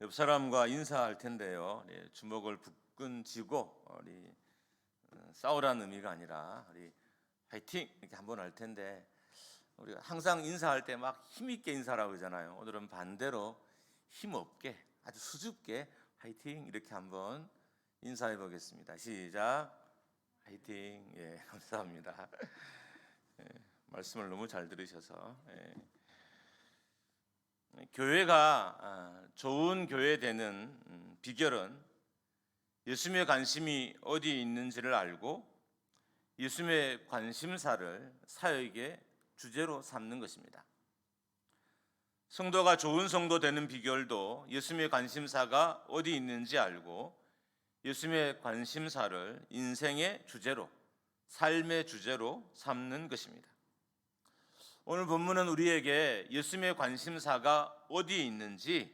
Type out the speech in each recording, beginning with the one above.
옆 사람과 인사할 텐데요. 주먹을 굳건 쥐고 우리 싸우라는 의미가 아니라 우리 화이팅 이렇게 한번 할 텐데, 우리가 항상 인사할 때 막 힘있게 인사라고 그러잖아요. 오늘은 반대로 힘없게 아주 수줍게 화이팅 이렇게 한번 인사해 보겠습니다. 시작. 화이팅. 예, 감사합니다. 말씀을 너무 잘 들으셔서. 교회가 좋은 교회 되는 비결은 예수님의 관심이 어디에 있는지를 알고 예수님의 관심사를 사역의 주제로 삼는 것입니다. 성도가 좋은 성도 되는 비결도 예수님의 관심사가 어디 있는지 알고 예수님의 관심사를 인생의 주제로, 삶의 주제로 삼는 것입니다. 오늘 본문은 우리에게 예수님의 관심사가 어디에 있는지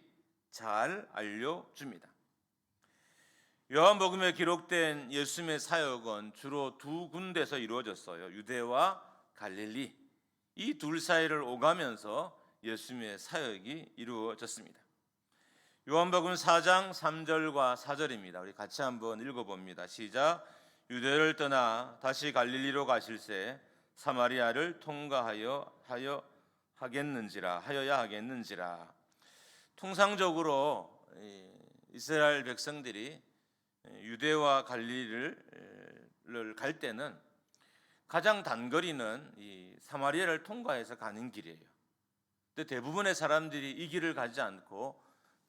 잘 알려줍니다. 요한복음에 기록된 예수님의 사역은 주로 두 군데서 이루어졌어요. 유대와 갈릴리, 이 둘 사이를 오가면서 예수님의 사역이 이루어졌습니다. 요한복음 4장 3절과 4절입니다. 우리 같이 한번 읽어봅니다. 시작. 유대를 떠나 다시 갈릴리로 가실새 사마리아를 통과하여야 하겠는지라. 통상적으로 이스라엘 백성들이 유대와 갈릴리를 갈 때는 가장 단거리는 이 사마리아를 통과해서 가는 길이에요. 근데 대부분의 사람들이 이 길을 가지 않고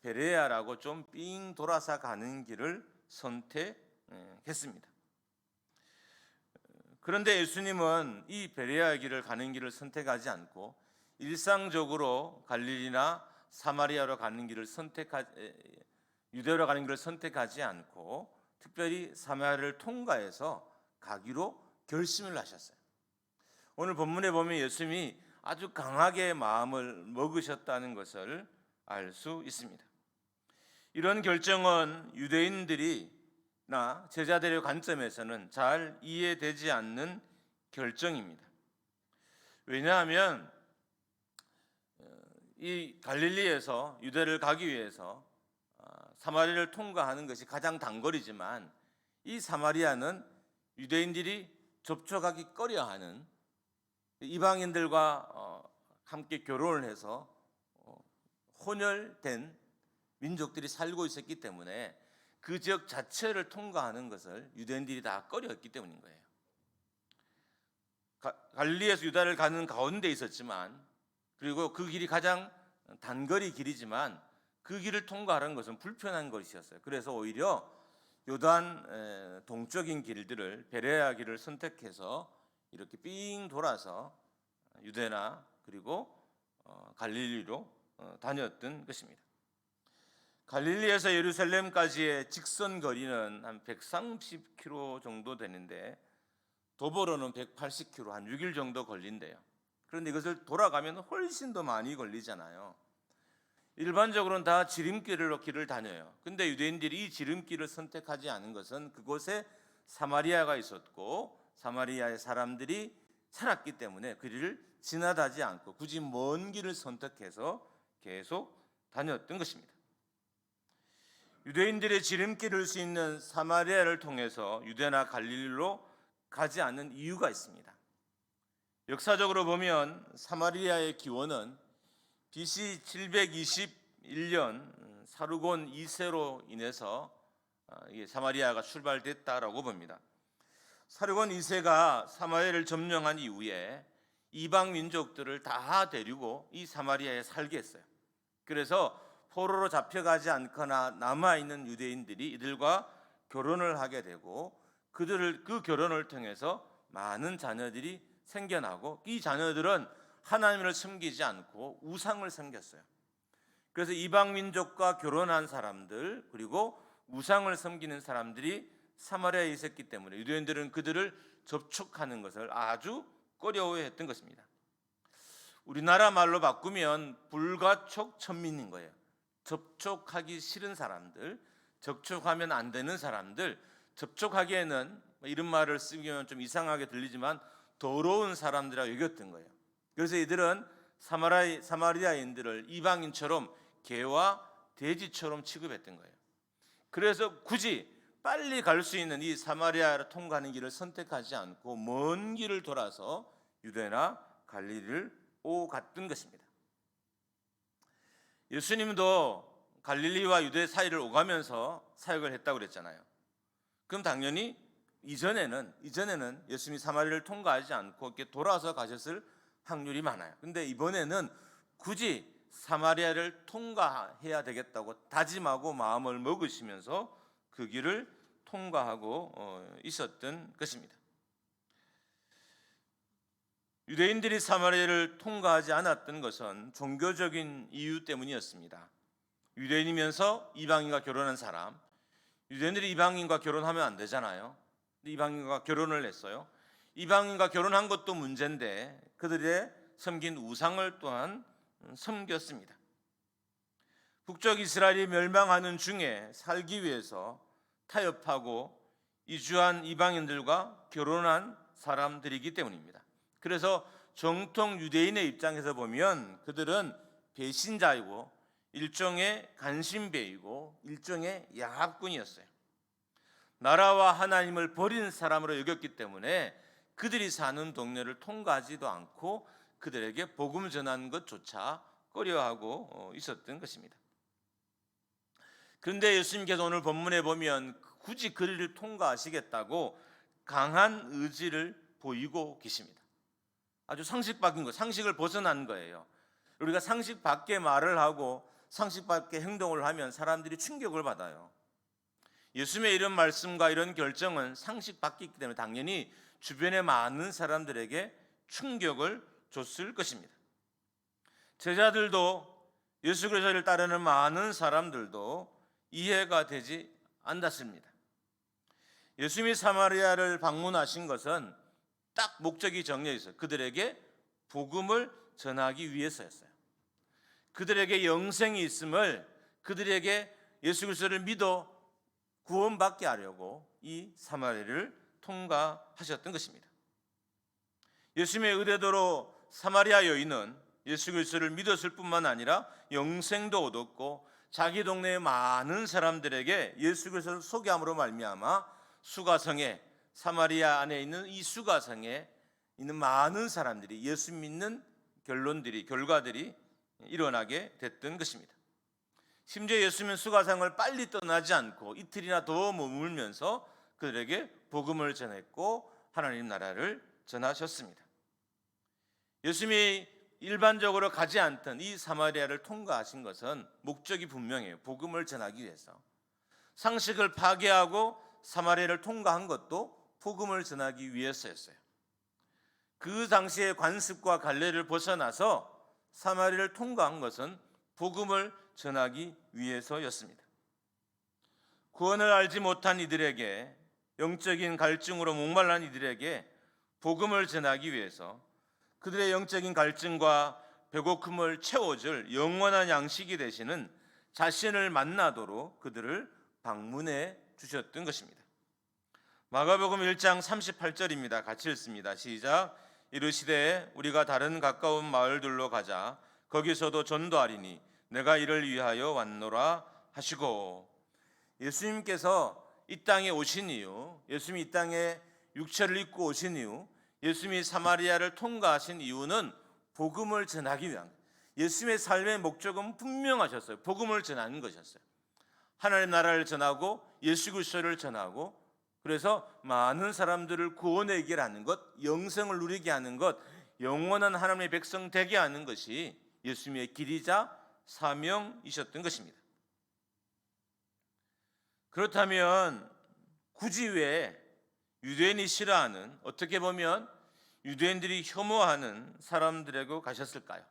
베레아라고 좀 삥 돌아서 가는 길을 선택했습니다. 그런데 예수님은 이 베레아 길을 가는 길을 선택하지 않고 일상적으로 갈릴리나 사마리아로 가는 길을 유대로 가는 길을 선택하지 않고 특별히 사마리아를 통과해서 가기로 결심을 하셨어요. 오늘 본문에 보면 예수님이 아주 강하게 마음을 먹으셨다는 것을 알 수 있습니다. 이런 결정은 유대인들이나 제자들의 관점에서는 잘 이해되지 않는 결정입니다. 왜냐하면 이 갈릴리에서 유대를 가기 위해서 사마리아를 통과하는 것이 가장 단거리지만 이 사마리아는 유대인들이 접촉하기 꺼려하는 이방인들과 함께 결혼을 해서 혼혈된 민족들이 살고 있었기 때문에 그 지역 자체를 통과하는 것을 유대인들이 다 꺼려했기 때문인 거예요. 갈릴리에서 유다를 가는 가운데 있었지만, 그리고 그 길이 가장 단거리 길이지만 그 길을 통과하는 것은 불편한 것이었어요. 그래서 오히려 요단 동쪽인 길들을, 베레아 길을 선택해서 이렇게 삥 돌아서 유대나 그리고 갈릴리로 다녔던 것입니다. 갈릴리에서 예루살렘까지의 직선 거리는 한 130km 정도 되는데 도보로는 180km, 한 6일 정도 걸린대요. 그런데 이것을 돌아가면 훨씬 더 많이 걸리잖아요. 일반적으로는 다 지름길로 길을 다녀요. 근데 유대인들이 이 지름길을 선택하지 않은 것은 그곳에 사마리아가 있었고 사마리아의 사람들이 살았기 때문에 그 길을 지나다지 않고 굳이 먼 길을 선택해서 계속 다녔던 것입니다. 유대인들의 지름길을 수 있는 사마리아를 통해서 유대나 갈릴리로 가지 않는 이유가 있습니다. 역사적으로 보면 사마리아의 기원은 BC 721년 사르곤 2세로 인해서 사마리아가 출발됐다라고 봅니다. 사르곤 2세가 사마리아를 점령한 이후에 이방 민족들을 다 데리고 이 사마리아에 살게 했어요. 그래서 포로로 잡혀가지 않거나 남아있는 유대인들이 이들과 결혼을 하게 되고 그 결혼을 통해서 많은 자녀들이 생겨나고 이 자녀들은 하나님을 섬기지 않고 우상을 섬겼어요. 그래서 이방 민족과 결혼한 사람들 그리고 우상을 섬기는 사람들이 사마리아에 있었기 때문에 유대인들은 그들을 접촉하는 것을 아주 꺼려워했던 것입니다. 우리나라 말로 바꾸면 불가촉 천민인 거예요. 접촉하기 싫은 사람들, 접촉하면 안 되는 사람들, 접촉하기에는 이런 말을 쓰면 좀 이상하게 들리지만 더러운 사람들이라고 여겼던 거예요. 그래서 이들은 사마리아인들을 이방인처럼 개와 돼지처럼 취급했던 거예요. 그래서 굳이 빨리 갈 수 있는 이 사마리아를 통과하는 길을 선택하지 않고 먼 길을 돌아서 유대나 갈릴리를 오갔던 것입니다. 예수님도 갈릴리와 유대 사이를 오가면서 사역을 했다고 그랬잖아요. 그럼 당연히 이전에는 예수님이 사마리아를 통과하지 않고 이렇게 돌아서 가셨을 확률이 많아요. 근데 이번에는 굳이 사마리아를 통과해야 되겠다고 다짐하고 마음을 먹으시면서 그 길을 통과하고 있었던 것입니다. 유대인들이 사마리아를 통과하지 않았던 것은 종교적인 이유 때문이었습니다. 유대인이면서 이방인과 결혼한 사람, 유대인들이 이방인과 결혼하면 안 되잖아요. 이방인과 결혼을 했어요. 이방인과 결혼한 것도 문제인데 그들의 섬긴 우상을 또한 섬겼습니다. 북쪽 이스라엘이 멸망하는 중에 살기 위해서 타협하고 이주한 이방인들과 결혼한 사람들이기 때문입니다. 그래서 정통 유대인의 입장에서 보면 그들은 배신자이고 일종의 간신배이고 일종의 야합꾼이었어요. 나라와 하나님을 버린 사람으로 여겼기 때문에 그들이 사는 동네를 통과하지도 않고 그들에게 복음 전하는 것조차 꺼려하고 있었던 것입니다. 그런데 예수님께서 오늘 본문에 보면 굳이 그리를 통과하시겠다고 강한 의지를 보이고 계십니다. 아주 상식 밖인 거, 상식을 벗어난 거예요. 우리가 상식 밖의 말을 하고 상식 밖의 행동을 하면 사람들이 충격을 받아요. 예수님의 이런 말씀과 이런 결정은 상식 밖이기 때문에 당연히 주변의 많은 사람들에게 충격을 줬을 것입니다. 제자들도 예수 그리스도를 따르는 많은 사람들도 이해가 되지 않았습니다. 예수님이 사마리아를 방문하신 것은 딱 목적이 정해져 있어요. 그들에게 복음을 전하기 위해서였어요. 그들에게 영생이 있음을, 그들에게 예수 그리스도를 믿어 구원받게 하려고 이 사마리아를 통과하셨던 것입니다. 예수님의 의뢰대로 사마리아 여인은 예수 그리스도를 믿었을 뿐만 아니라 영생도 얻었고 자기 동네의 많은 사람들에게 예수 그리스도를 소개함으로 말미암아 수가성에, 사마리아 안에 있는 이 수가성에 있는 많은 사람들이 예수 믿는 결과들이 일어나게 됐던 것입니다. 심지어 예수님은 수가성을 빨리 떠나지 않고 이틀이나 더 머물면서 그들에게 복음을 전했고 하나님 나라를 전하셨습니다. 예수님이 일반적으로 가지 않던 이 사마리아를 통과하신 것은 목적이 분명해요. 복음을 전하기 위해서. 상식을 파괴하고 사마리아를 통과한 것도 복음을 전하기 위해서였어요. 그 당시의 관습과 관례를 벗어나서 사마리아를 통과한 것은 복음을 전하기 위해서였습니다. 구원을 알지 못한 이들에게, 영적인 갈증으로 목말란 이들에게 복음을 전하기 위해서 그들의 영적인 갈증과 배고픔을 채워줄 영원한 양식이 되시는 자신을 만나도록 그들을 방문해 주셨던 것입니다. 마가복음 1장 38절입니다. 같이 읽습니다. 시작. 이르시되 우리가 다른 가까운 마을들로 가자. 거기서도 전도하리니 내가 이를 위하여 왔노라 하시고, 예수님께서 이 땅에 오신 이유, 예수님이 이 땅에 육체를 입고 오신 이유, 예수님이 사마리아를 통과하신 이유는 복음을 전하기 위한, 예수님의 삶의 목적은 분명하셨어요. 복음을 전하는 것이었어요. 하나님 나라를 전하고 예수 그리스도를 전하고, 그래서 많은 사람들을 구원에 이르게 하는 것, 영생을 누리게 하는 것, 영원한 하나님의 백성 되게 하는 것이 예수님의 길이자 사명이셨던 것입니다. 그렇다면 굳이 왜 유대인이 싫어하는, 어떻게 보면 유대인들이 혐오하는 사람들에게 가셨을까요?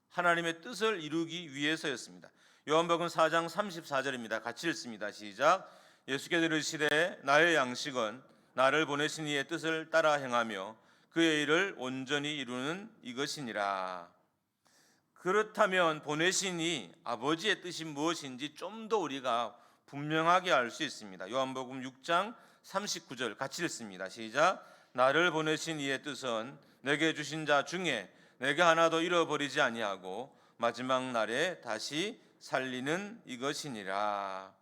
하나님의 뜻을 이루기 위해서였습니다. 요한복음 4장 34절입니다. 같이 읽습니다. 시작. 예수께서 이르시되 나의 양식은 나를 보내신 이의 뜻을 따라 행하며 그의 일을 온전히 이루는 이것이니라. 그렇다면 보내신 이 아버지의 뜻이 무엇인지 좀 더 우리가 분명하게 알 수 있습니다. 요한복음 6장 39절 같이 읽습니다. 시작. 나를 보내신 이의 뜻은 내게 주신 자 중에 내게 하나도 잃어버리지 아니하고 마지막 날에 다시 살리는 이것이니라.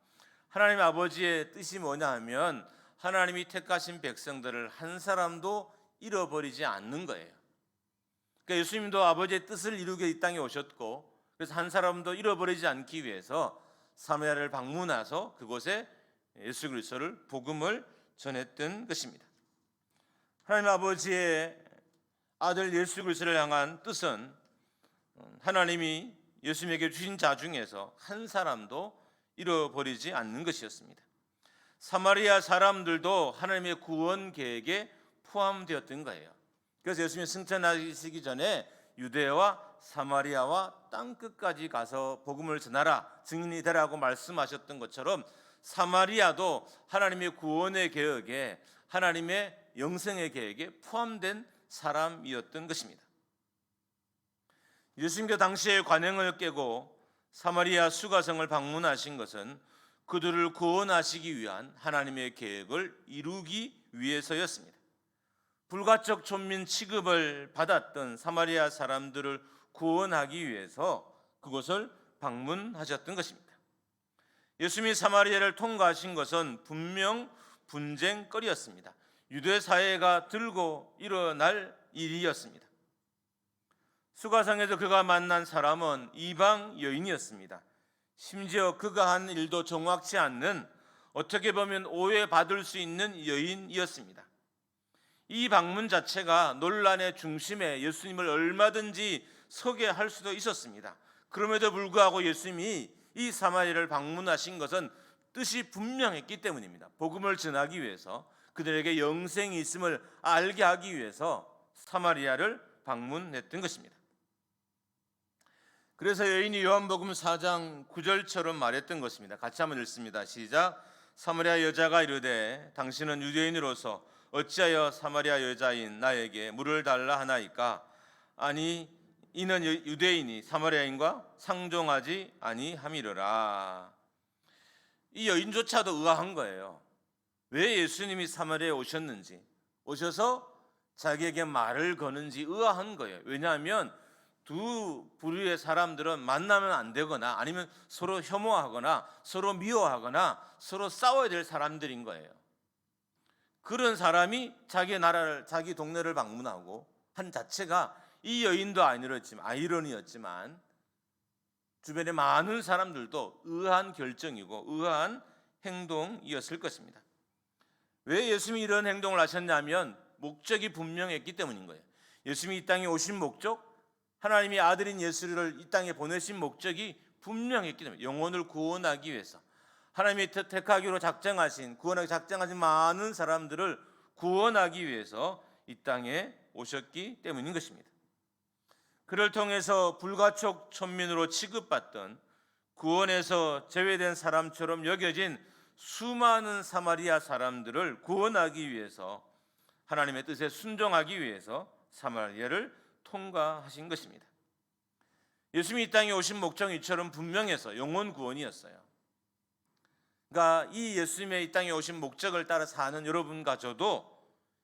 하나님 아버지의 뜻이 뭐냐 하면 하나님이 택하신 백성들을 한 사람도 잃어버리지 않는 거예요. 그러니까 예수님도 아버지의 뜻을 이루게 이 땅에 오셨고, 그래서 한 사람도 잃어버리지 않기 위해서 사마리아를 방문해서 그곳에 예수 그리스도를 복음을 전했던 것입니다. 하나님 아버지의 아들 예수 그리스도를 향한 뜻은 하나님이 예수님에게 주신 자 중에서 한 사람도 잃어버리지 않는 것이었습니다. 사마리아 사람들도 하나님의 구원 계획에 포함되었던 거예요. 그래서 예수님이 승천하시기 전에 유대와 사마리아와 땅끝까지 가서 복음을 전하라, 증인이 되라고 말씀하셨던 것처럼 사마리아도 하나님의 구원의 계획에, 하나님의 영생의 계획에 포함된 사람이었던 것입니다. 예수님께 당시의 관행을 깨고 사마리아 수가성을 방문하신 것은 그들을 구원하시기 위한 하나님의 계획을 이루기 위해서였습니다. 불가촉 촌민 취급을 받았던 사마리아 사람들을 구원하기 위해서 그곳을 방문하셨던 것입니다. 예수님이 사마리아를 통과하신 것은 분명 분쟁거리였습니다. 유대 사회가 들고 일어날 일이었습니다. 수가성에서 그가 만난 사람은 이방 여인이었습니다. 심지어 그가 한 일도 정확치 않는, 어떻게 보면 오해받을 수 있는 여인이었습니다. 이 방문 자체가 논란의 중심에 예수님을 얼마든지 서게 할 수도 있었습니다. 그럼에도 불구하고 예수님이 이 사마리아를 방문하신 것은 뜻이 분명했기 때문입니다. 복음을 전하기 위해서, 그들에게 영생이 있음을 알게 하기 위해서 사마리아를 방문했던 것입니다. 그래서 여인이 요한복음 4장 9절처럼 말했던 것입니다. 같이 한번 읽습니다. 시작. 사마리아 여자가 이르되 당신은 유대인으로서 어찌하여 사마리아 여자인 나에게 물을 달라 하나이까? 아니 이는 유대인이 사마리아인과 상종하지 아니함이로라. 이 여인조차도 의아한 거예요. 왜 예수님이 사마리아에 오셨는지, 오셔서 자기에게 말을 거는지 의아한 거예요. 왜냐하면 두 부류의 사람들은 만나면 안 되거나 아니면 서로 혐오하거나 서로 미워하거나 서로 싸워야 될 사람들인 거예요. 그런 사람이 자기 나라를, 자기 동네를 방문하고 한 자체가 이 여인도 아이러니였지만 주변의 많은 사람들도 의아한 결정이고 의아한 행동이었을 것입니다. 왜 예수님이 이런 행동을 하셨냐면 목적이 분명했기 때문인 거예요. 예수님이 이 땅에 오신 목적, 하나님이 아들인 예수를 이 땅에 보내신 목적이 분명했기 때문에, 영혼을 구원하기 위해서 하나님이 택하기로 작정하신, 구원하기 작정하신 많은 사람들을 구원하기 위해서 이 땅에 오셨기 때문인 것입니다. 그를 통해서 불가촉 촌민으로 취급받던, 구원에서 제외된 사람처럼 여겨진 수많은 사마리아 사람들을 구원하기 위해서, 하나님의 뜻에 순종하기 위해서 사마리아를 통과하신 것입니다. 예수님이 이 땅에 오신 목적은 이처럼 분명해서 영혼 구원이었어요. 그러니까 이 예수님의 이 땅에 오신 목적을 따라 사는 여러분과 저도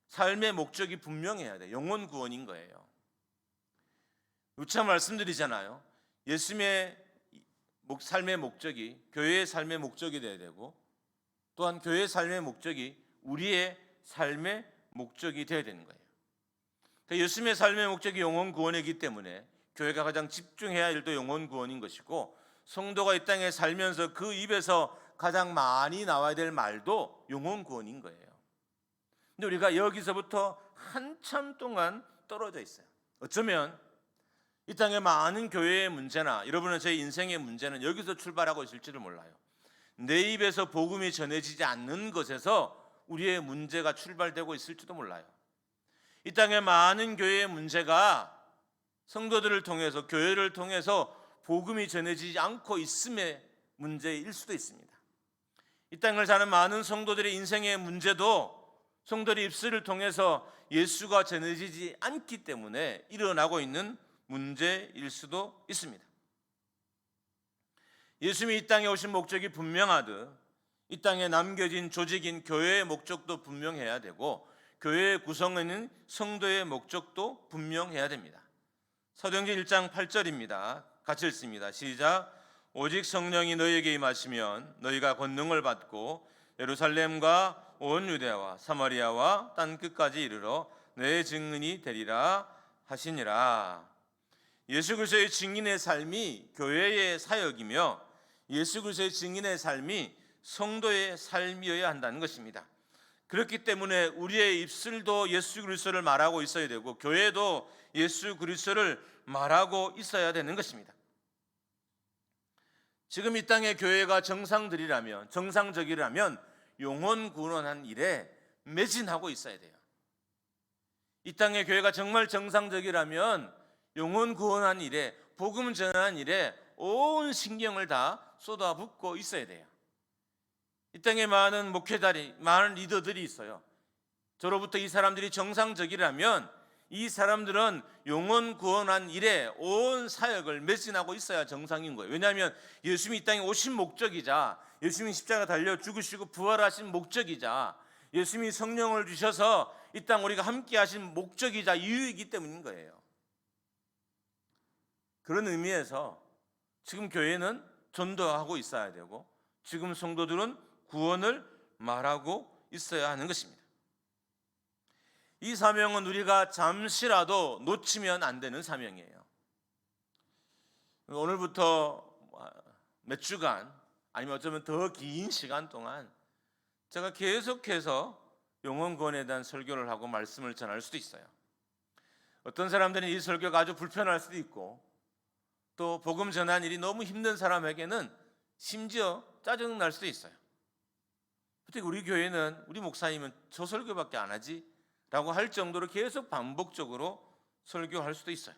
삶의 목적이 분명해야 돼요. 영혼 구원인 거예요. 누차 말씀드리잖아요. 예수님의 삶의 목적이 교회의 삶의 목적이 되어야 되고, 또한 교회의 삶의 목적이 우리의 삶의 목적이 되어야 되는 거예요. 예수님의 삶의 목적이 영혼 구원이기 때문에 교회가 가장 집중해야 할 일도 영혼 구원인 것이고, 성도가 이 땅에 살면서 그 입에서 가장 많이 나와야 될 말도 영혼 구원인 거예요. 근데 우리가 여기서부터 한참 동안 떨어져 있어요. 어쩌면 이 땅의 많은 교회의 문제나 여러분은 제 인생의 문제는 여기서 출발하고 있을지도 몰라요. 내 입에서 복음이 전해지지 않는 것에서 우리의 문제가 출발되고 있을지도 몰라요. 이 땅의 많은 교회의 문제가 성도들을 통해서, 교회를 통해서 복음이 전해지지 않고 있음의 문제일 수도 있습니다. 이 땅을 사는 많은 성도들의 인생의 문제도 성도들의 입술을 통해서 예수가 전해지지 않기 때문에 일어나고 있는 문제일 수도 있습니다. 예수님이 이 땅에 오신 목적이 분명하듯 이 땅에 남겨진 조직인 교회의 목적도 분명해야 되고, 교회의 구성에는 성도의 목적도 분명해야 됩니다. 사도행전 1장 8절입니다. 같이 읽습니다. 시작. 오직 성령이 너희에게 임하시면 너희가 권능을 받고 예루살렘과 온 유대와 사마리아와 땅 끝까지 이르러 내 증인이 되리라 하시니라. 예수 그리스도의 증인의 삶이 교회의 사역이며 예수 그리스도의 증인의 삶이 성도의 삶이어야 한다는 것입니다. 그렇기 때문에 우리의 입술도 예수 그리스도를 말하고 있어야 되고 교회도 예수 그리스도를 말하고 있어야 되는 것입니다. 지금 이 땅의 교회가 정상적이라면 영혼 구원한 일에 매진하고 있어야 돼요. 이 땅의 교회가 정말 정상적이라면 영혼 구원한 일에, 복음 전하는 일에 온 신경을 다 쏟아붓고 있어야 돼요. 이 땅에 많은 목회자리, 많은 리더들이 있어요. 저로부터 이 사람들이 정상적이라면 이 사람들은 영혼 구원한 일에 온 사역을 매진하고 있어야 정상인 거예요. 왜냐하면 예수님이 이 땅에 오신 목적이자 예수님이 십자가 달려 죽으시고 부활하신 목적이자 예수님이 성령을 주셔서 이 땅 우리가 함께 하신 목적이자 이유이기 때문인 거예요. 그런 의미에서 지금 교회는 전도하고 있어야 되고 지금 성도들은 구원을 말하고 있어야 하는 것입니다. 이 사명은 우리가 잠시라도 놓치면 안 되는 사명이에요. 오늘부터 몇 주간 아니면 어쩌면 더 긴 시간 동안 제가 계속해서 영혼 구원에 대한 설교를 하고 말씀을 전할 수도 있어요. 어떤 사람들은 이 설교가 아주 불편할 수도 있고 또 복음 전하는 일이 너무 힘든 사람에게는 심지어 짜증날 수도 있어요. 특히 우리 교회는 우리 목사님은 저 설교밖에 안 하지? 라고 할 정도로 계속 반복적으로 설교할 수도 있어요.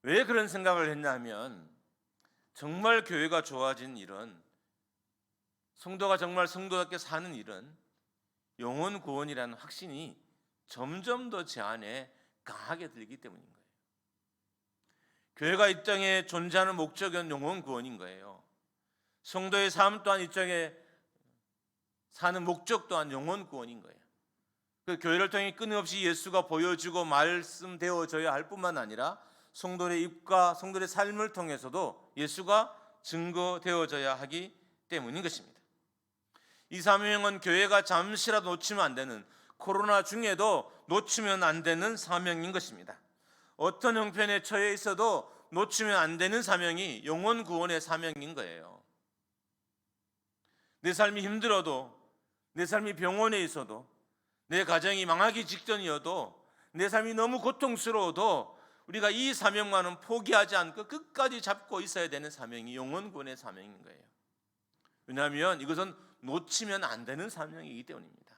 왜 그런 생각을 했냐면 정말 교회가 좋아진 일은 성도가 정말 성도답게 사는 일은 영혼 구원이라는 확신이 점점 더 제 안에 강하게 들기 때문인 거예요. 교회가 이 땅에 존재하는 목적은 영혼 구원인 거예요. 성도의 삶 또한 이 땅에 사는 목적 또한 영혼 구원인 거예요. 그 교회를 통해 끊임없이 예수가 보여주고 말씀되어져야 할 뿐만 아니라 성도의 입과 성도의 삶을 통해서도 예수가 증거되어져야 하기 때문인 것입니다. 이 사명은 교회가 잠시라도 놓치면 안 되는, 코로나 중에도 놓치면 안 되는 사명인 것입니다. 어떤 형편에 처해 있어도 놓치면 안 되는 사명이 영혼 구원의 사명인 거예요. 내 삶이 힘들어도, 내 삶이 병원에 있어도, 내 가정이 망하기 직전이어도, 내 삶이 너무 고통스러워도 우리가 이 사명만은 포기하지 않고 끝까지 잡고 있어야 되는 사명이 영혼 구원의 사명인 거예요. 왜냐하면 이것은 놓치면 안 되는 사명이기 때문입니다.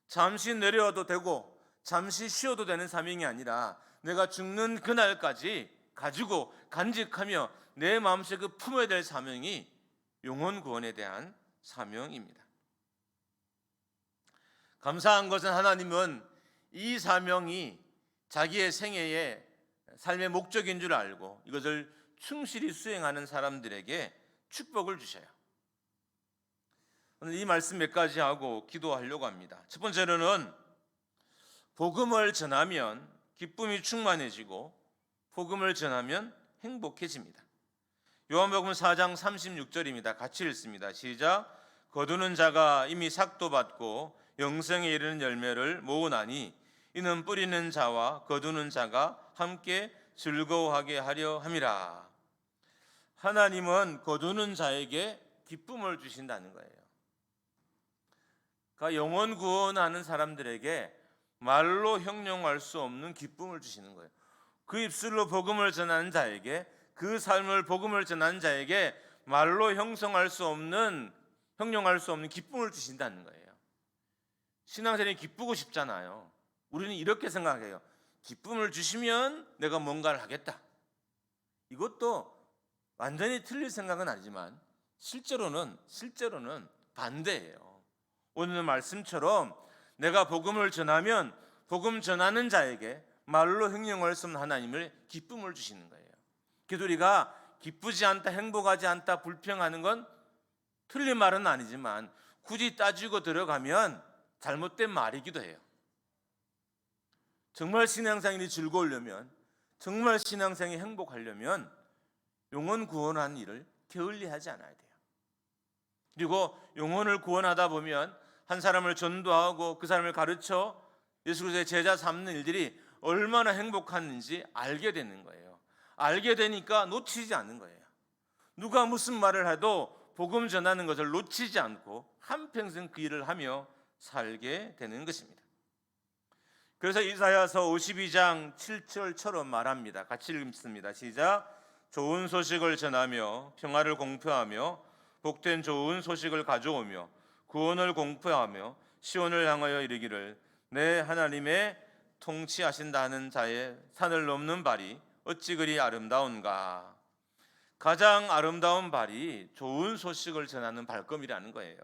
잠시 내려와도 되고 잠시 쉬어도 되는 사명이 아니라 내가 죽는 그날까지 가지고 간직하며 내 마음속에 그 품어야 될 사명이 영혼 구원에 대한 사명입니다. 감사한 것은 하나님은 이 사명이 자기의 생애의 삶의 목적인 줄 알고 이것을 충실히 수행하는 사람들에게 축복을 주셔요. 오늘 이 말씀 몇 가지 하고 기도하려고 합니다. 첫 번째로는 복음을 전하면 기쁨이 충만해지고 복음을 전하면 행복해집니다. 요한복음 4장 36절입니다. 같이 읽습니다. 시작. 거두는 자가 이미 삭도 받고 영생에 이르는 열매를 모으나니 이는 뿌리는 자와 거두는 자가 함께 즐거워하게 하려 함이라. 하나님은 거두는 자에게 기쁨을 주신다는 거예요. 그러니까 영혼 구원하는 사람들에게 말로 형용할 수 없는 기쁨을 주시는 거예요. 그 입술로 복음을 전하는 자에게, 그 삶을 복음을 전하는 자에게 말로 형용할 수 없는 기쁨을 주신다는 거예요. 신앙생활이 기쁘고 싶잖아요. 우리는 이렇게 생각해요. 기쁨을 주시면 내가 뭔가를 하겠다. 이것도 완전히 틀릴 생각은 아니지만 실제로는 반대예요. 오늘 말씀처럼 내가 복음을 전하면 복음 전하는 자에게 말로 형용할 수 없는 하나님을 기쁨을 주시는 거예요. 그래서 우리가 기쁘지 않다, 행복하지 않다, 불평하는 건 틀린 말은 아니지만 굳이 따지고 들어가면 잘못된 말이기도 해요. 정말 신앙생활이 즐거우려면, 정말 신앙생활이 행복하려면 영혼 구원하는 일을 게을리하지 않아야 돼요. 그리고 영혼을 구원하다 보면 한 사람을 전도하고 그 사람을 가르쳐 예수 그리스도의 제자 삼는 일들이 얼마나 행복한지 알게 되는 거예요. 알게 되니까 놓치지 않는 거예요. 누가 무슨 말을 해도 복음 전하는 것을 놓치지 않고 한평생 그 일을 하며 살게 되는 것입니다. 그래서 이사야서 52장 7절처럼 말합니다. 같이 읽습니다. 시작. 좋은 소식을 전하며 평화를 공표하며 복된 좋은 소식을 가져오며 구원을 공표하며 시온을 향하여 이르기를 내 하나님의 통치하신다는 자의 산을 넘는 발이 어찌 그리 아름다운가. 가장 아름다운 발이 좋은 소식을 전하는 발걸음이라는 거예요.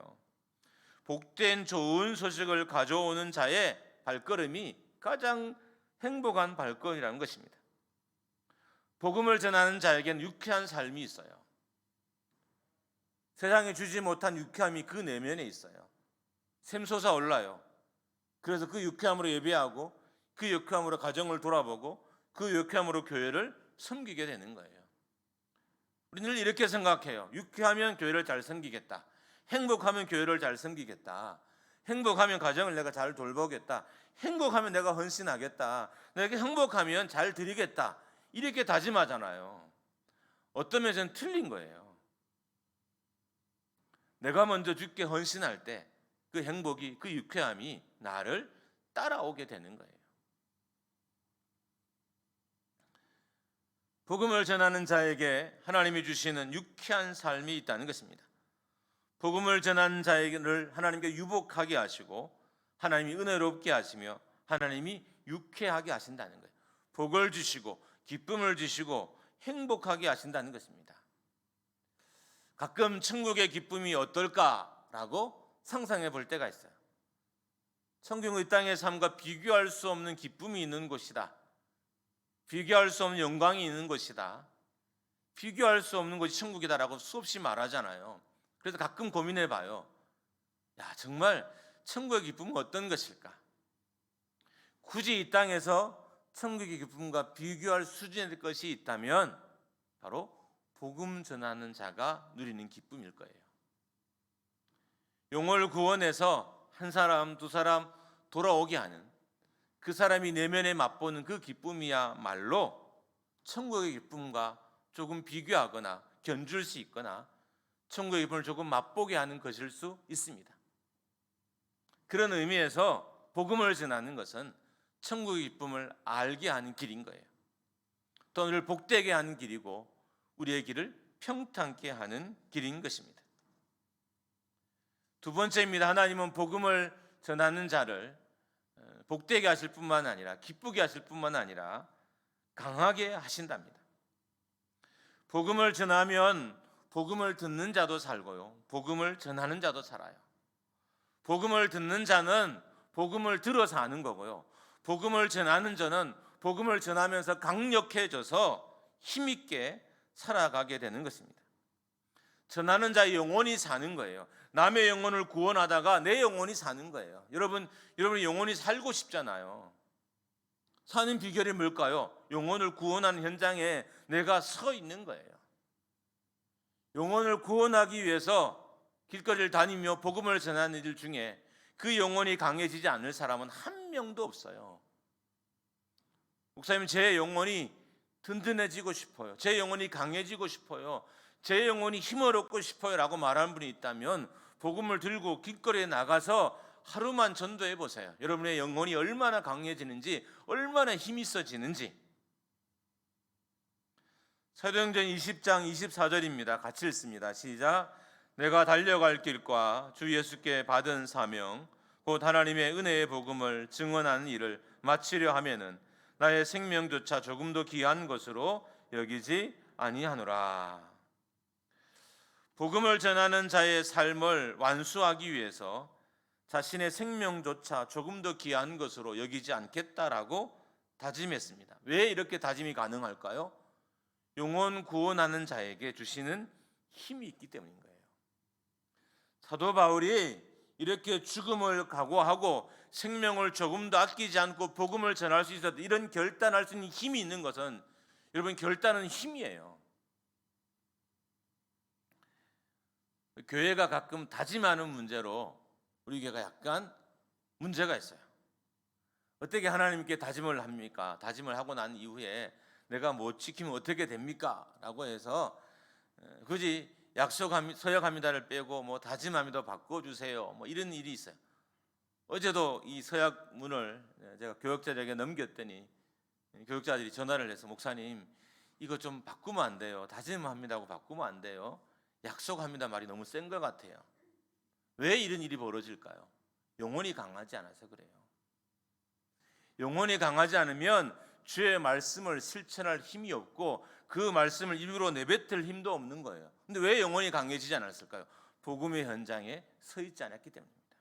복된 좋은 소식을 가져오는 자의 발걸음이 가장 행복한 발걸음이라는 것입니다. 복음을 전하는 자에게는 유쾌한 삶이 있어요. 세상에 주지 못한 유쾌함이 그 내면에 있어요. 샘솟아 올라요. 그래서 그 유쾌함으로 예배하고 그 유쾌함으로 가정을 돌아보고 그 유쾌함으로 교회를 섬기게 되는 거예요. 우리는 이렇게 생각해요. 유쾌하면 교회를 잘 섬기겠다. 행복하면 교회를 잘 섬기겠다. 행복하면 가정을 내가 잘 돌보겠다. 행복하면 내가 헌신하겠다. 내가 행복하면 잘 드리겠다. 이렇게 다짐하잖아요. 어떤 면에서는 틀린 거예요. 내가 먼저 주께 헌신할 때 그 행복이, 그 유쾌함이 나를 따라오게 되는 거예요. 복음을 전하는 자에게 하나님이 주시는 유쾌한 삶이 있다는 것입니다. 복음을 전하는 자에게를 하나님께 유복하게 하시고 하나님이 은혜롭게 하시며 하나님이 유쾌하게 하신다는 거예요. 복을 주시고 기쁨을 주시고 행복하게 하신다는 것입니다. 가끔 천국의 기쁨이 어떨까라고 상상해 볼 때가 있어요. 천국은 이 땅의 삶과 비교할 수 없는 기쁨이 있는 곳이다. 비교할 수 없는 영광이 있는 곳이다. 비교할 수 없는 곳이 천국이다라고 수없이 말하잖아요. 그래서 가끔 고민해 봐요. 야, 정말 천국의 기쁨은 어떤 것일까? 굳이 이 땅에서 천국의 기쁨과 비교할 수준의 것이 있다면 바로 복음 전하는 자가 누리는 기쁨일 거예요. 영혼을 구원해서 한 사람, 두 사람 돌아오게 하는 그 사람이 내면에 맛보는 그 기쁨이야말로 천국의 기쁨과 조금 비교하거나 견줄 수 있거나 천국의 기쁨을 조금 맛보게 하는 것일 수 있습니다. 그런 의미에서 복음을 전하는 것은 천국의 기쁨을 알게 하는 길인 거예요. 또 우리를 복되게 하는 길이고 우리의 길을 평탄케 하는 길인 것입니다. 두 번째입니다. 하나님은 복음을 전하는 자를 복되게 하실 뿐만 아니라 기쁘게 하실 뿐만 아니라 강하게 하신답니다. 복음을 전하면 복음을 듣는 자도 살고요. 복음을 전하는 자도 살아요. 복음을 듣는 자는 복음을 들어 사는 거고요. 복음을 전하는 자는 복음을 전하면서 강력해져서 힘있게 살아가게 되는 것입니다. 전하는 자의 영혼이 사는 거예요. 남의 영혼을 구원하다가 내 영혼이 사는 거예요. 여러분의 영혼이 살고 싶잖아요. 사는 비결이 뭘까요? 영혼을 구원하는 현장에 내가 서 있는 거예요. 영혼을 구원하기 위해서 길거리를 다니며 복음을 전하는 일 중에 그 영혼이 강해지지 않을 사람은 한 명도 없어요. 목사님, 제 영혼이 든든해지고 싶어요. 제 영혼이 강해지고 싶어요. 제 영혼이 힘을 얻고 싶어요 라고 말하는 분이 있다면 복음을 들고 길거리에 나가서 하루만 전도해 보세요. 여러분의 영혼이 얼마나 강해지는지, 얼마나 힘이 있어지는지. 사도행전 20장 24절입니다. 같이 읽습니다. 시작. 내가 달려갈 길과 주 예수께 받은 사명 곧 하나님의 은혜의 복음을 증언하는 일을 마치려 하면은 나의 생명조차 조금도 귀한 것으로 여기지 아니하노라. 복음을 전하는 자의 삶을 완수하기 위해서 자신의 생명조차 조금 더 귀한 것으로 여기지 않겠다라고 다짐했습니다. 왜 이렇게 다짐이 가능할까요? 영혼 구원하는 자에게 주시는 힘이 있기 때문인 거예요. 사도 바울이 이렇게 죽음을 각오하고 생명을 조금도 아끼지 않고 복음을 전할 수 있었다. 이런 결단할 수 있는 힘이 있는 것은 여러분 결단은 힘이에요. 교회가 가끔 다짐하는 문제로 우리 교회가 약간 문제가 있어요. 어떻게 하나님께 다짐을 합니까? 다짐을 하고 난 이후에 내가 못 지키면 어떻게 됩니까? 라고 해서 굳이 서약합니다를 빼고 뭐 다짐합니다 바꿔주세요, 뭐 이런 일이 있어요. 어제도 이 서약문을 제가 교역자에게 넘겼더니 교역자들이 전화를 해서, 목사님 이거 좀 바꾸면 안 돼요, 다짐합니다고 바꾸면 안 돼요, 약속합니다 말이 너무 센 것 같아요. 왜 이런 일이 벌어질까요? 영혼이 강하지 않아서 그래요. 영혼이 강하지 않으면 주의 말씀을 실천할 힘이 없고 그 말씀을 입으로 내뱉을 힘도 없는 거예요. 근데 왜 영혼이 강해지지 않았을까요? 복음의 현장에 서 있지 않았기 때문입니다.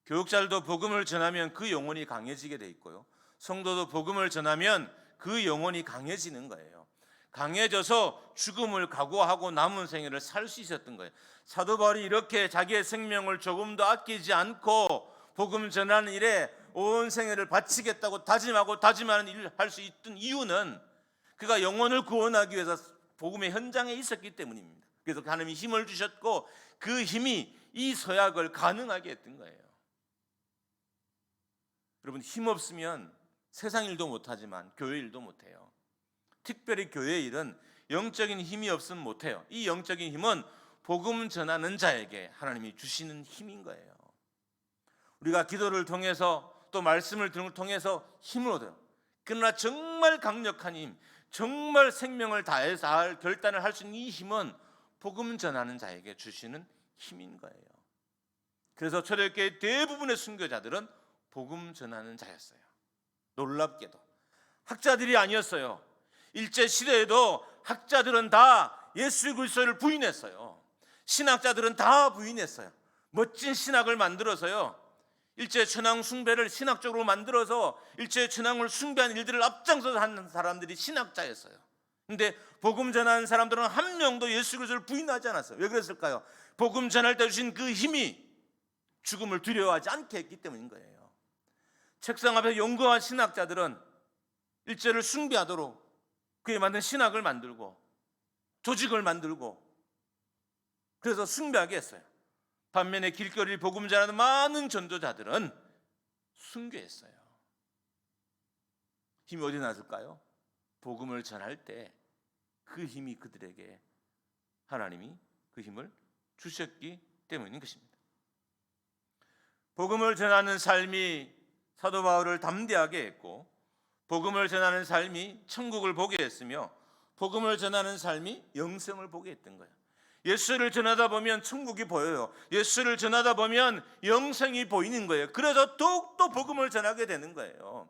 교육자들도 복음을 전하면 그 영혼이 강해지게 돼 있고요, 성도도 복음을 전하면 그 영혼이 강해지는 거예요. 강해져서 죽음을 각오하고 남은 생애를 살 수 있었던 거예요. 사도 바울이 이렇게 자기의 생명을 조금도 아끼지 않고 복음 전하는 일에 온 생애를 바치겠다고 다짐하는 일을 할 수 있던 이유는 그가 영혼을 구원하기 위해서 복음의 현장에 있었기 때문입니다. 그래서 하나님이 힘을 주셨고 그 힘이 이 서약을 가능하게 했던 거예요. 여러분, 힘 없으면 세상 일도 못하지만 교회 일도 못해요. 특별히 교회 일은 영적인 힘이 없으면 못해요. 이 영적인 힘은 복음 전하는 자에게 하나님이 주시는 힘인 거예요. 우리가 기도를 통해서 또 말씀을 통해서 힘을 얻어요. 그러나 정말 강력한 힘, 정말 생명을 다해서 결단을 할 수 있는 이 힘은 복음 전하는 자에게 주시는 힘인 거예요. 그래서 초대교회 대부분의 순교자들은 복음 전하는 자였어요. 놀랍게도 학자들이 아니었어요. 일제 시대에도 학자들은 다 예수 그리스도를 부인했어요. 신학자들은 다 부인했어요. 멋진 신학을 만들어서요, 일제 천황 숭배를 신학적으로 만들어서 일제 천황을 숭배한 일들을 앞장서서 하는 사람들이 신학자였어요. 근데 복음 전하는 사람들은 한 명도 예수 그리스도를 부인하지 않았어요. 왜 그랬을까요? 복음 전할 때 주신 그 힘이 죽음을 두려워하지 않게 했기 때문인 거예요. 책상 앞에 용거한 신학자들은 일제를 숭배하도록 그에 맞는 신학을 만들고 조직을 만들고 그래서 숭배하게 했어요. 반면에 길거리를 복음 전하는 많은 전도자들은 순교했어요. 힘이 어디 났을까요? 복음을 전할 때 그 힘이 그들에게 하나님이 그 힘을 주셨기 때문인 것입니다. 복음을 전하는 삶이 사도 바울을 담대하게 했고, 복음을 전하는 삶이 천국을 보게 했으며, 복음을 전하는 삶이 영생을 보게 했던 거예요. 예수를 전하다 보면 천국이 보여요. 예수를 전하다 보면 영생이 보이는 거예요. 그래서 더욱더 복음을 전하게 되는 거예요.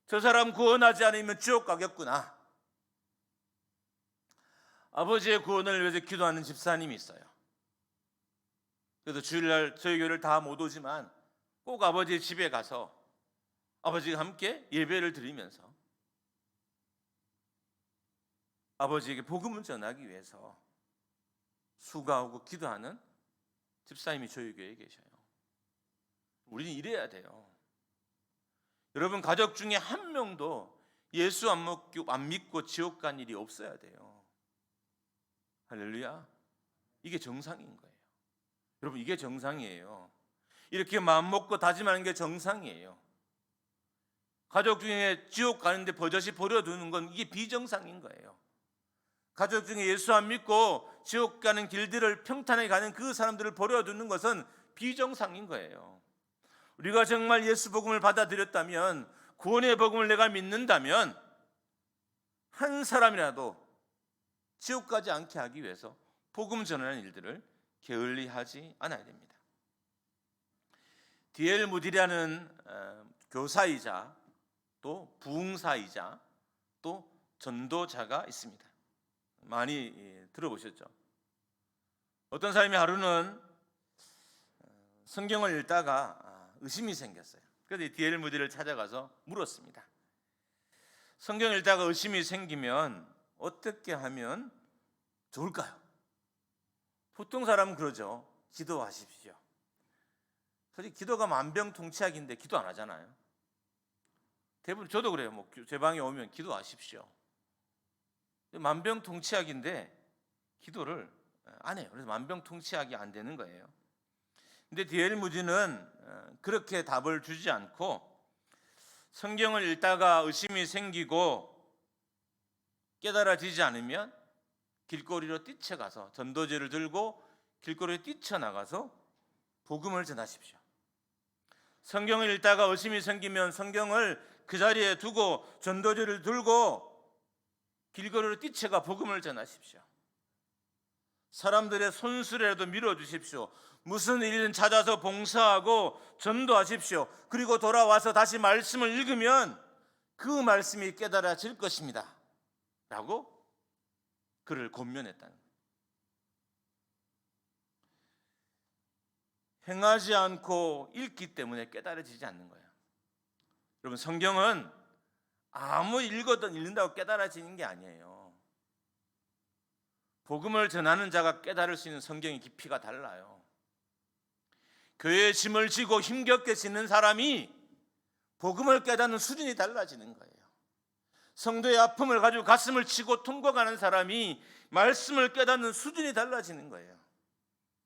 저 사람 구원하지 않으면 지옥 가겠구나. 아버지의 구원을 위해서 기도하는 집사님이 있어요. 그래서 주일날 저희 교회를 다 못 오지만 꼭 아버지의 집에 가서 아버지와 함께 예배를 드리면서 아버지에게 복음을 전하기 위해서 수고하고 기도하는 집사님이 저희 교회에 계셔요. 우리는 이래야 돼요. 여러분, 가족 중에 한 명도 예수 안 믿고 지옥 간 일이 없어야 돼요. 할렐루야. 이게 정상인 거예요. 여러분, 이게 정상이에요. 이렇게 마음 먹고 다짐하는 게 정상이에요. 가족 중에 지옥 가는데 버젓이 버려두는 건 이게 비정상인 거예요. 가족 중에 예수 안 믿고 지옥 가는 길들을 평탄하게 가는 그 사람들을 버려두는 것은 비정상인 거예요. 우리가 정말 예수 복음을 받아들였다면, 구원의 복음을 내가 믿는다면 한 사람이라도 지옥 가지 않게 하기 위해서 복음 전하는 일들을 게을리하지 않아야 됩니다. D.L. 무디라는 교사이자 또 부흥사이자 또 전도자가 있습니다. 많이 들어보셨죠? 어떤 사람이 하루는 성경을 읽다가 의심이 생겼어요. 그래서 D.L. 무디를 찾아가서 물었습니다. 성경을 읽다가 의심이 생기면 어떻게 하면 좋을까요? 보통 사람은 그러죠. 기도하십시오. 사실 기도가 만병통치약인데 기도 안 하잖아요. 대부분 저도 그래요. 제 방에 오면 기도하십시오. 만병통치약인데 기도를 안 해요. 그래서 만병통치약이 안 되는 거예요. 근데 D.L. 무디는 그렇게 답을 주지 않고 성경을 읽다가 의심이 생기고 깨달아지지 않으면 길거리로 뛰쳐가서 전도지를 들고 길거리에 뛰쳐나가서 복음을 전하십시오. 성경을 읽다가 의심이 생기면 성경을 그 자리에 두고 전도지를 들고 길거리로 뛰쳐가 복음을 전하십시오. 사람들의 손수레라도 밀어주십시오. 무슨 일이든 찾아서 봉사하고 전도하십시오. 그리고 돌아와서 다시 말씀을 읽으면 그 말씀이 깨달아질 것입니다 라고 그를 권면했다는 거예요. 행하지 않고 읽기 때문에 깨달아지지 않는 거예요. 여러분, 성경은 아무리 읽어도 읽는다고 깨달아지는 게 아니에요. 복음을 전하는 자가 깨달을 수 있는 성경의 깊이가 달라요. 교회의 짐을 지고 힘겹게 짓는 사람이 복음을 깨닫는 수준이 달라지는 거예요. 성도의 아픔을 가지고 가슴을 치고 통곡하는 사람이 말씀을 깨닫는 수준이 달라지는 거예요.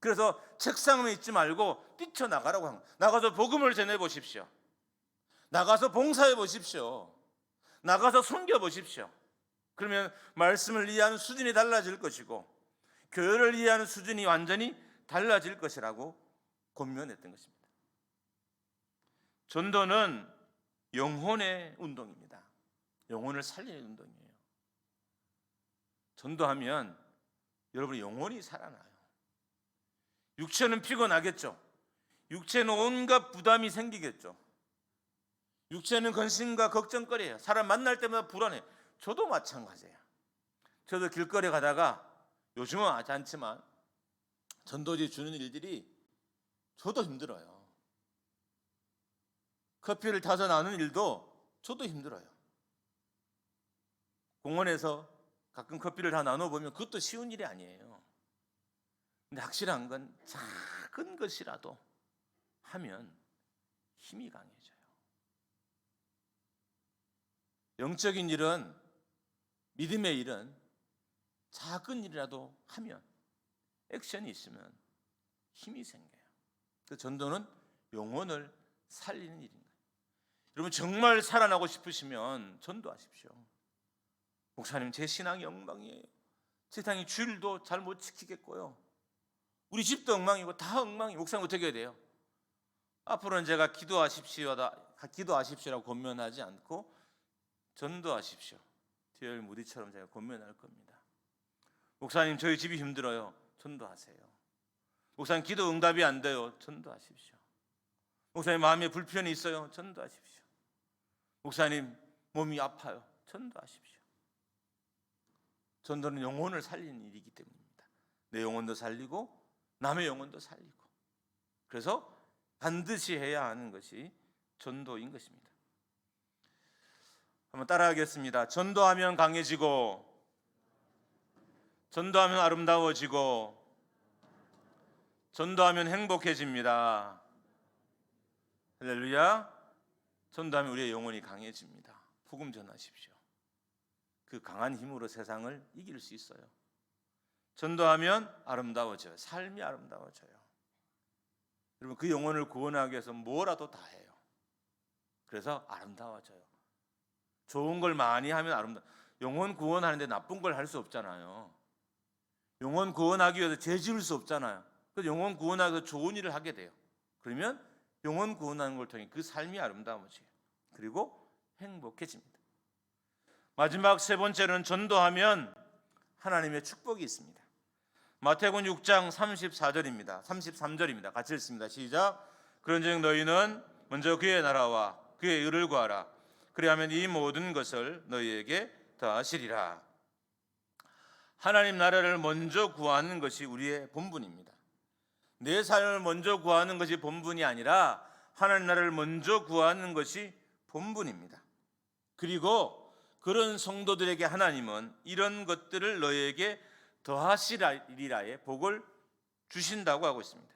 그래서 책상에 있지 말고 뛰쳐나가라고 합니다. 나가서 복음을 전해보십시오. 나가서 봉사해 보십시오. 나가서 섬겨 보십시오. 그러면 말씀을 이해하는 수준이 달라질 것이고 교회를 이해하는 수준이 완전히 달라질 것이라고 권면했던 것입니다. 전도는 영혼의 운동입니다. 영혼을 살리는 운동이에요. 전도하면 여러분의 영혼이 살아나요. 육체는 피곤하겠죠. 육체는 온갖 부담이 생기겠죠. 육체는 근심과 걱정거리예요. 사람 만날 때마다 불안해요. 저도 마찬가지예요. 저도 길거리 가다가 요즘은 하지 않지만 전도지 주는 일들이 저도 힘들어요. 커피를 타서 나누는 일도 저도 힘들어요. 공원에서 가끔 커피를 다 나눠보면 그것도 쉬운 일이 아니에요. 근데 확실한 건 작은 것이라도 하면 힘이 강해져요. 영적인 일은, 믿음의 일은 작은 일이라도 하면, 액션이 있으면 힘이 생겨요. 그 전도는 영혼을 살리는 일입니다. 여러분, 정말 살아나고 싶으시면 전도하십시오. 목사님, 제 신앙이 엉망이에요. 제 신앙이 주일도 잘 못 지키겠고요. 우리 집도 엉망이고 다 엉망이에요. 목사님 어떻게 해야 돼요? 앞으로는 제가 기도하십시오라고 권면하지 않고 전도하십시오. D.L. 무디처럼 제가 권면할 겁니다. 목사님, 저희 집이 힘들어요. 전도하세요. 목사님, 기도 응답이 안 돼요. 전도하십시오. 목사님, 마음에 불편이 있어요. 전도하십시오. 목사님, 몸이 아파요. 전도하십시오. 전도는 영혼을 살리는 일이기 때문입니다. 내 영혼도 살리고 남의 영혼도 살리고, 그래서 반드시 해야 하는 것이 전도인 것입니다. 한번 따라하겠습니다. 전도하면 강해지고, 전도하면 아름다워지고, 전도하면 행복해집니다. 할렐루야. 전도하면 우리의 영혼이 강해집니다. 복음 전하십시오. 그 강한 힘으로 세상을 이길 수 있어요. 전도하면 아름다워져요. 삶이 아름다워져요. 여러분, 그 영혼을 구원하기 위해서 뭐라도 다 해요. 그래서 아름다워져요. 좋은 걸 많이 하면 아름다워. 영혼 구원하는데 나쁜 걸 할 수 없잖아요. 영혼 구원하기 위해서 죄 지을 수 없잖아요. 그래서 영혼 구원하기 위해서 좋은 일을 하게 돼요. 그러면 영혼 구원하는 걸 통해 그 삶이 아름다워져요. 그리고 행복해집니다. 마지막 세 번째는 전도하면 하나님의 축복이 있습니다. 마태복음 6장 34절입니다. 33절입니다. 같이 읽습니다. 시작. 그런즉 너희는 먼저 그의 나라와 그의 의를 구하라. 그리하면 이 모든 것을 너희에게 더하시리라. 하나님 나라를 먼저 구하는 것이 우리의 본분입니다. 내 삶을 먼저 구하는 것이 본분이 아니라 하나님 나라를 먼저 구하는 것이 본분입니다. 그리고 그런 성도들에게 하나님은 이런 것들을 너희에게 더하시리라의 복을 주신다고 하고 있습니다.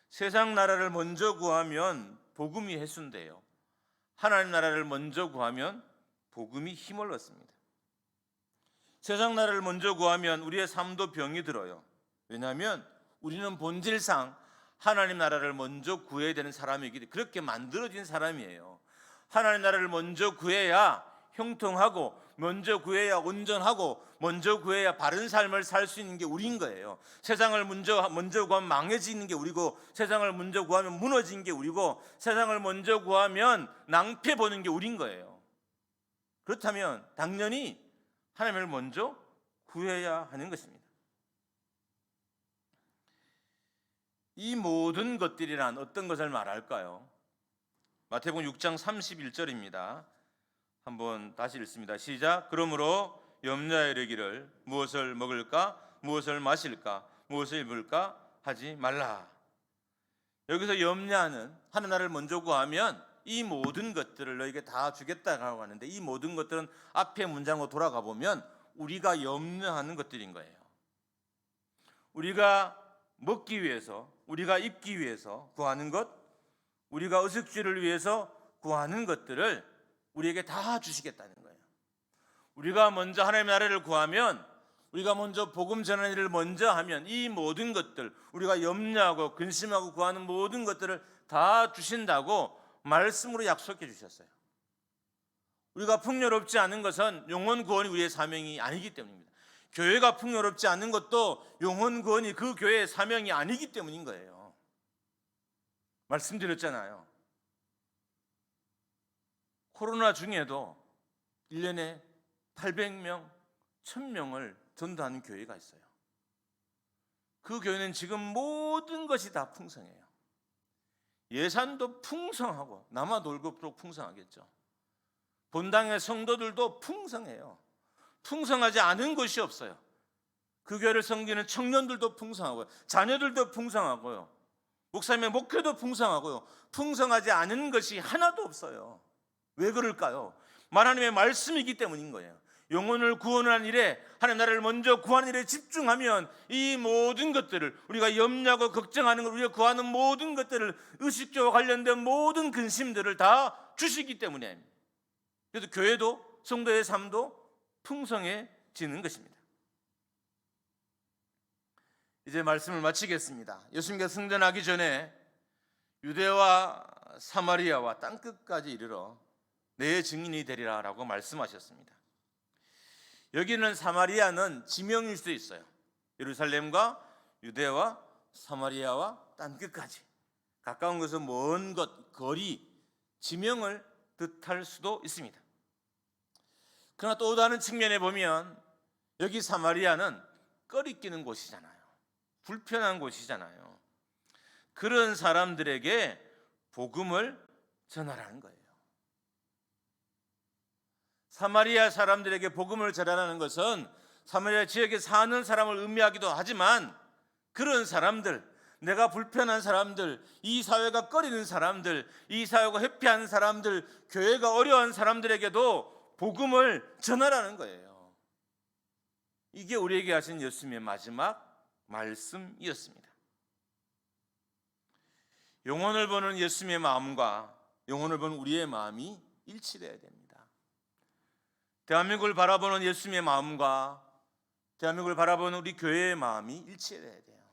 세상 나라를 먼저 구하면 복음이 해순돼요. 하나님 나라를 먼저 구하면 복음이 힘을 얻습니다. 세상 나라를 먼저 구하면 우리의 삶도 병이 들어요. 왜냐하면 우리는 본질상 하나님 나라를 먼저 구해야 되는 사람이기 때문에 그렇게 만들어진 사람이에요. 하나님 나라를 먼저 구해야 형통하고, 먼저 구해야 온전하고, 먼저 구해야 바른 삶을 살 수 있는 게 우리인 거예요. 세상을 먼저 구하면 망해지는 게 우리고, 세상을 먼저 구하면 무너지는 게 우리고, 세상을 먼저 구하면 낭패 보는 게 우리인 거예요. 그렇다면 당연히 하나님을 먼저 구해야 하는 것입니다. 이 모든 것들이란 어떤 것을 말할까요? 마태복음 6장 31절입니다. 한번 다시 읽습니다. 시작. 그러므로 염려하여 이르기를 무엇을 먹을까, 무엇을 마실까, 무엇을 입을까 하지 말라. 여기서 염려하는, 하나님 나라를 먼저 구하면 이 모든 것들을 너에게 다 주겠다고 하는데, 이 모든 것들은 앞에 문장으로 돌아가 보면 우리가 염려하는 것들인 거예요. 우리가 먹기 위해서, 우리가 입기 위해서 구하는 것, 우리가 의식주를 위해서 구하는 것들을 우리에게 다 주시겠다는 거예요. 우리가 먼저 하나님의 나라를 구하면, 우리가 먼저 복음 전하는 일을 먼저 하면 이 모든 것들, 우리가 염려하고 근심하고 구하는 모든 것들을 다 주신다고 말씀으로 약속해 주셨어요. 우리가 풍요롭지 않은 것은 영혼 구원이 우리의 사명이 아니기 때문입니다. 교회가 풍요롭지 않은 것도 영혼 구원이 그 교회의 사명이 아니기 때문인 거예요. 말씀드렸잖아요. 코로나 중에도 1년에 800명, 1000명을 전도하는 교회가 있어요. 그 교회는 지금 모든 것이 다 풍성해요. 예산도 풍성하고 남아 돌고도록 풍성하겠죠. 본당의 성도들도 풍성해요. 풍성하지 않은 것이 없어요. 그 교회를 섬기는 청년들도 풍성하고요, 자녀들도 풍성하고요, 목사님의 목회도 풍성하고요. 풍성하지 않은 것이 하나도 없어요. 왜 그럴까요? 하나님의 말씀이기 때문인 거예요. 영혼을 구원하는 일에, 하나님 나라를 먼저 구하는 일에 집중하면 이 모든 것들을, 우리가 염려하고 걱정하는 것, 우리가 구하는 모든 것들을, 의식주와 관련된 모든 근심들을 다 주시기 때문에, 그래서 교회도 성도의 삶도 풍성해지는 것입니다. 이제 말씀을 마치겠습니다. 예수님께서 승천하기 전에 유대와 사마리아와 땅끝까지 이르러 내 증인이 되리라 라고 말씀하셨습니다. 여기는 사마리아는 지명일 수도 있어요. 예루살렘과 유대와 사마리아와 땅끝까지, 가까운 것은 먼 것, 거리, 지명을 뜻할 수도 있습니다. 그러나 또 다른 측면에 보면 여기 사마리아는 꺼리끼는 곳이잖아요. 불편한 곳이잖아요. 그런 사람들에게 복음을 전하라는 거예요. 사마리아 사람들에게 복음을 전하라는 것은 사마리아 지역에 사는 사람을 의미하기도 하지만, 그런 사람들, 내가 불편한 사람들, 이 사회가 꺼리는 사람들, 이 사회가 회피하는 사람들, 교회가 어려운 사람들에게도 복음을 전하라는 거예요. 이게 우리에게 하신 예수님의 마지막 말씀이었습니다. 영혼을 보는 예수님의 마음과 영혼을 보는 우리의 마음이 일치되어야 됩니다. 대한민국을 바라보는 예수님의 마음과 대한민국을 바라보는 우리 교회의 마음이 일치해야 돼요.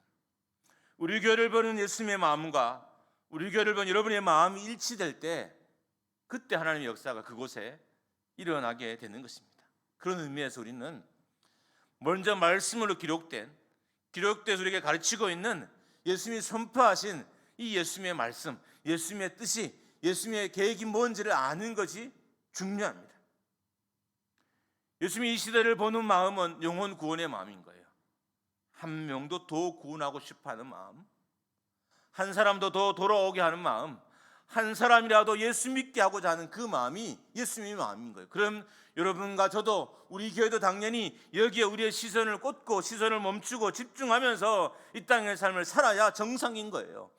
우리 교회를 보는 예수님의 마음과 우리 교회를 보는 여러분의 마음이 일치될 때, 그때 하나님의 역사가 그곳에 일어나게 되는 것입니다. 그런 의미에서 우리는 먼저 말씀으로 기록돼서 우리에게 가르치고 있는 예수님이 선포하신 이 예수님의 말씀, 예수님의 뜻이, 예수님의 계획이 뭔지를 아는 것이 중요합니다. 예수님이 이 시대를 보는 마음은 영혼 구원의 마음인 거예요. 한 명도 더 구원하고 싶어하는 마음, 한 사람도 더 돌아오게 하는 마음, 한 사람이라도 예수 믿게 하고자 하는 그 마음이 예수님의 마음인 거예요. 그럼 여러분과 저도, 우리 교회도 당연히 여기에 우리의 시선을 꽂고 시선을 멈추고 집중하면서 이 땅의 삶을 살아야 정상인 거예요.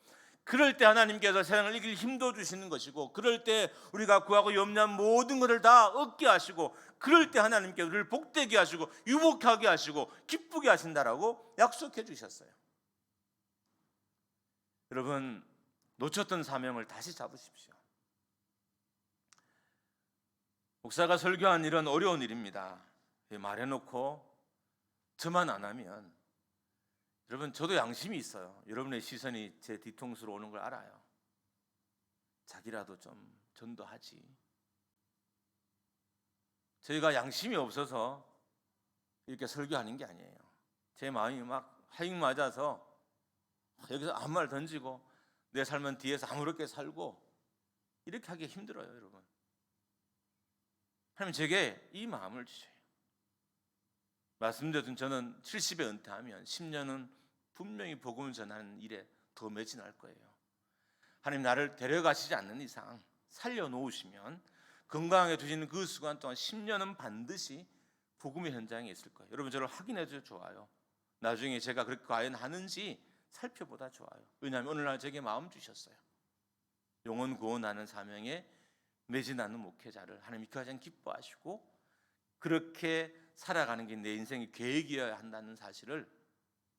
그럴 때 하나님께서 세상을 이길 힘도 주시는 것이고, 그럴 때 우리가 구하고 염려한 모든 것을 다 얻게 하시고, 그럴 때 하나님께서 우리를 복되게 하시고 유복하게 하시고 기쁘게 하신다라고 약속해 주셨어요. 여러분, 놓쳤던 사명을 다시 잡으십시오. 목사가 설교한 일은 어려운 일입니다. 말해놓고 저만 안 하면, 여러분 저도 양심이 있어요. 여러분의 시선이 제 뒤통수로 오는 걸 알아요. 자기라도 좀 전도하지. 저희가 양심이 없어서 이렇게 설교하는 게 아니에요. 제 마음이 막 하익 맞아서 여기서 아무 말 던지고 내 삶은 뒤에서 아무렇게 살고 이렇게 하기 힘들어요, 여러분. 하나님 제게 이 마음을 주셔요. 말씀드렸던 저는 70에 은퇴하면 10년은 분명히 복음을 전하는 일에 더 매진할 거예요. 하나님 나를 데려가시지 않는 이상 살려놓으시면 건강하게 두시는 그 시간 동안 10년은 반드시 복음의 현장에 있을 거예요. 여러분 저를 확인해도 좋아요. 나중에 제가 그렇게 과연 하는지 살펴보다 좋아요. 왜냐하면 오늘날 제게 마음 주셨어요. 영혼 구원하는 사명에 매진하는 목회자를 하나님이 가장 기뻐하시고 그렇게 살아가는 게 내 인생의 계획이어야 한다는 사실을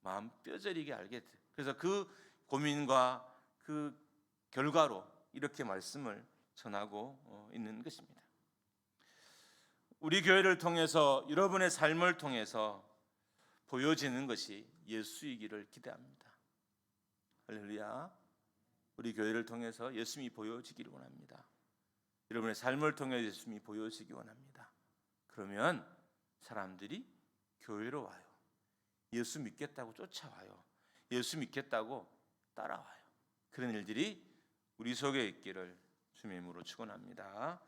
마음 뼈저리게 알게 돼요. 그래서 그 고민과 그 결과로 이렇게 말씀을 전하고 있는 것입니다. 우리 교회를 통해서 여러분의 삶을 통해서 보여지는 것이 예수이기를 기대합니다. 할렐루야. 우리 교회를 통해서 예수님이 보여지기를 원합니다. 여러분의 삶을 통해 예수님이 보여지기 원합니다. 그러면 사람들이 교회로 와요. 예수 믿겠다고 쫓아와요. 예수 믿겠다고 따라와요. 그런 일들이 우리 속에 있기를 주님의 이름으로 축원합니다.